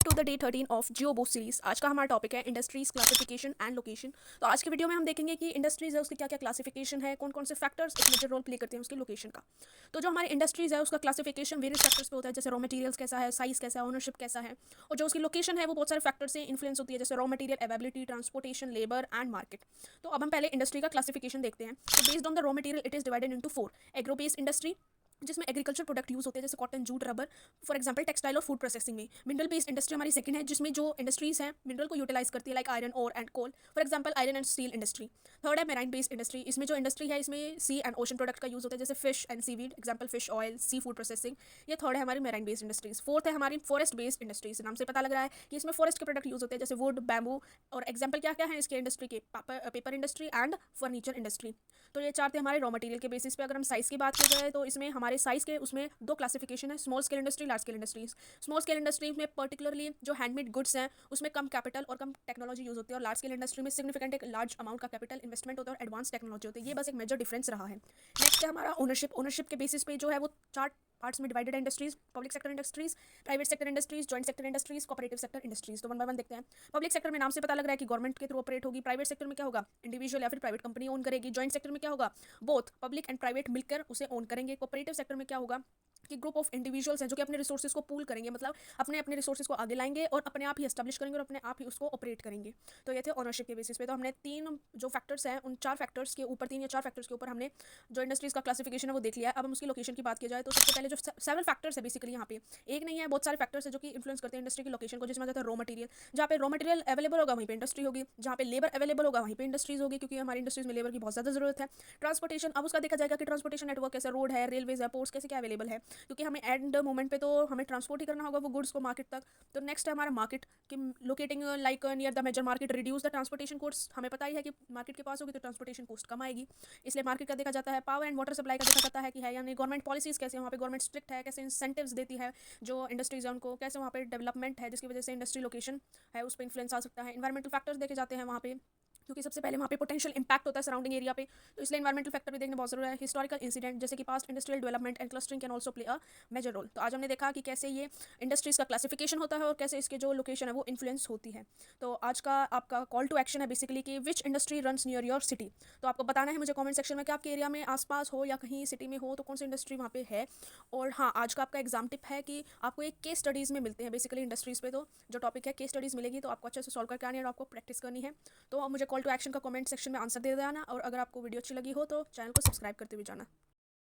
To the day 13 of Jio boost series. आज का हमारा टॉपिक है इंडस्ट्रीज क्लासिफिकेशन एंड लोकेशन। तो आज के वीडियो में हम देखेंगे कि इंडस्ट्रीज है उसकी क्या क्या क्लासिफिकेशन है, कौन कौन से फैक्टर्स एक मेजर रोल प्ले करते हैं उसकी लोकेशन का। तो जो हमारी इंडस्ट्रीज है उसका क्लासिफिकेशन वेरियस फैक्टर्स पे होता है, जैसे रॉ मटेरियल्स कैसा है, साइज कैसा है, ओनरशिप कैसा है। और जो उसकी लोकेशन है वो बहुत सारे फैक्टर से इन्फ्लुएंस होती है, जैसे raw material availability, transportation, labour and market. तो अब हम पहले इंडस्ट्री का क्लासिफिकेशन देखते हैं। तो based on the raw material it is divided into 4। Agro based industry जिसमें एग्रीकल्चर प्रोडक्ट यूज होते हैं, जैसे cotton, jute, rubber, for example textile और फूड प्रोसेसिंग में। मिनरल बेस्ड इंडस्ट्री हमारी सेकंड है, जिसमें जो इंडस्ट्रीज हैं मिनरल को यूटिलाइज करती है, like iron ore and coal, for example iron and steel industry. Third है मेराइन बेस्ड इंडस्ट्री, इसमें जो इंडस्ट्री है इसमें सी एंड ओशन प्रोडक्ट का यूज होता है, जैसे fish and seaweed, example fish oil, seafood processing. ये थर्ड है हमारी मेराइन बेस्ड इंडस्ट्रीज। फोर्थ है हमारी फॉरेस्ट बेस्ड इंडस्ट्रीज, नाम से पता लग रहा है कि इसमें फॉरेस्ट के प्रोडक्ट यूज होते हैं, जैसे वुड, बैम्बू। और एग्जाम्पल क्या क्या है इसके इंडस्ट्री के, paper industry and furniture industry. तो ये चार थे हमारे रॉ मटेरियल के बेसिस पे। अगर हम साइज की बात की जाए तो इसमें हमारे साइज के उसमें दो क्लासिफिकेशन है, small scale industry, large scale industries. Small scale industry में पर्टिकुलरली जो हैंडमेड गुड्स हैं उसमें कम कैपिटल और कम टेक्नोलॉजी यूज होती है, और लार्ज स्केल इंडस्ट्री में सिग्निफिकेंट एक लार्ज अमाउंट का कैपिटल इन्वेस्टमेंट होता है और एडवांस टेक्नोलॉजी होती है। ये बस एक मेजर डिफरेंस रहा है। नेक्स्ट है हमारा ओनरशिप। ओनरशिप के बेसिस पे जो है वो चार पार्ट्स में divided industries, public sector industries, private sector industries, joint sector industries, cooperative sector industries. तो वन बाय वन देखते हैं। पब्लिक सेक्टर में नाम से पता लग रहा है कि गवर्नमेंट के थ्रू ऑपरेट होगी। प्राइवेट सेक्टर में क्या होगा, इंडिविजुअल या फिर प्राइवेट कंपनी ओन करेगी। जॉइंट सेक्टर में क्या होगा, बोथ पब्लिक एंड प्राइवेट मिलकर उसे ओन करेंगे। कोऑपरेटिव सेक्टर में क्या होगा कि ग्रुप ऑफ इंडिविजुअल्स हैं जो कि अपने रिसोर्सेज को पूल करेंगे, मतलब अपने अपने रिसोर्सेज को आगे लाएंगे और अपने आप ही एस्टेब्लिश करेंगे और अपने आप ही उसको ऑपरेट करेंगे। तो ये थे ओनरशिप के बेसिस पे। तो हमने तीन जो फैक्टर्स हैं उन चार फैक्टर्स के ऊपर, तीन या चार फैक्टर्स के ऊपर हमने जो इंडस्ट्रीज का क्लासिफिकेशन है वो देख लिया है। अब हम उसकी लोकेशन की बात की जाए तो सबसे पहले जो सेवरल फैक्टर्स है बेसिकली यहाँ पे, एक नहीं है बहुत सारे फैक्टर्स है जो कि इन्फ्लुएंस करते हैं इंडस्ट्री की लोकेशन को, जिसमें जाता है रॉ मटेरियल। जहाँ पे रॉ मटेरियल अवेलेबल होगा वहीं पे इंडस्ट्री होगी, जहाँ पे लेबर अवेलेबल होगा वहीं पे इंडस्ट्रीज होगी, क्योंकि हमारी इंडस्ट्रीज में लेबर की बहुत ज़्यादा जरूरत है। ट्रांसपोर्टेशन, अब उसका देखा जाएगा कि ट्रांसपोर्टेशन नेटवर्क कैसे, रोड है, रेलवेज है, पोर्ट्स कैसे क्या अवेलेबल है, क्योंकि हमें एंड मोमेंट पे तो हमें ट्रांसपोर्ट ही करना होगा वो गुड्स को मार्केट तक। तो नेक्स्ट है हमारा मार्केट कि locating like near the major market reduce the transportation cost. हमें पता ही है कि मार्केट के पास होगी तो ट्रांसपोर्टेशन कॉस्ट कम आएगी, इसलिए मार्केट का देखा जाता है। पावर एंड वाटर सप्लाई का देखा जाता है कि है या नहीं। गवर्नमेंट पॉलिसीज कैसे, वहाँ पे गवर्नमेंट स्ट्रिक्ट है, कैसे इंसेंटिव्स देती है जो इंडस्ट्रीज है उनको, कैसे वहाँ पे डेवलपमेंट है जिसकी वजह से इंडस्ट्री लोकेशन है उस पर इन्फ्लुएंस आ सकता है। इन्वायरमेंटल फैक्टर्स देखे जाते हैं वहाँ पे, क्योंकि सबसे पहले वहाँ पे पोटेंशियल इंपैक्ट होता है सराउंडिंग एरिया पे, तो इसलिए इन्वायरमेंटल फैक्टर भी देखना बहुत जरूरी है। हिस्टोरिकल इंसिडेंट जैसे कि past industrial development and clustering can also play a major role. तो आज हमने देखा कि कैसे ये इंडस्ट्रीज का क्लासिफिकेशन होता है और कैसे इसके जो लोकेशन है वो इन्फ्लुएंस होती है। तो आज का आपका कॉल टू एक्शन है बेसिकली कि विच industry runs near your city. तो आपको बताना है मुझे कमेंट सेक्शन में कि आपके एरिया में आसपास हो या कहीं सिटी में हो तो कौन सी इंडस्ट्री वहाँ पे है। और हाँ, आज का आपका एग्जाम टिप है कि आपको एक केस स्टडीज़ में मिलते हैं बेसिकली इंडस्ट्रीज़ पे। तो जो टॉपिक है केस स्टडीज़ मिलेगी तो आपको अच्छे से सॉल्व करके आनी है और आपको प्रैक्टिस करनी है। तो आप मुझे कॉल टू एक्शन का कमेंट सेक्शन में आंसर दे देना, और अगर आपको वीडियो अच्छी लगी हो तो चैनल को सब्सक्राइब करते हुए जाना।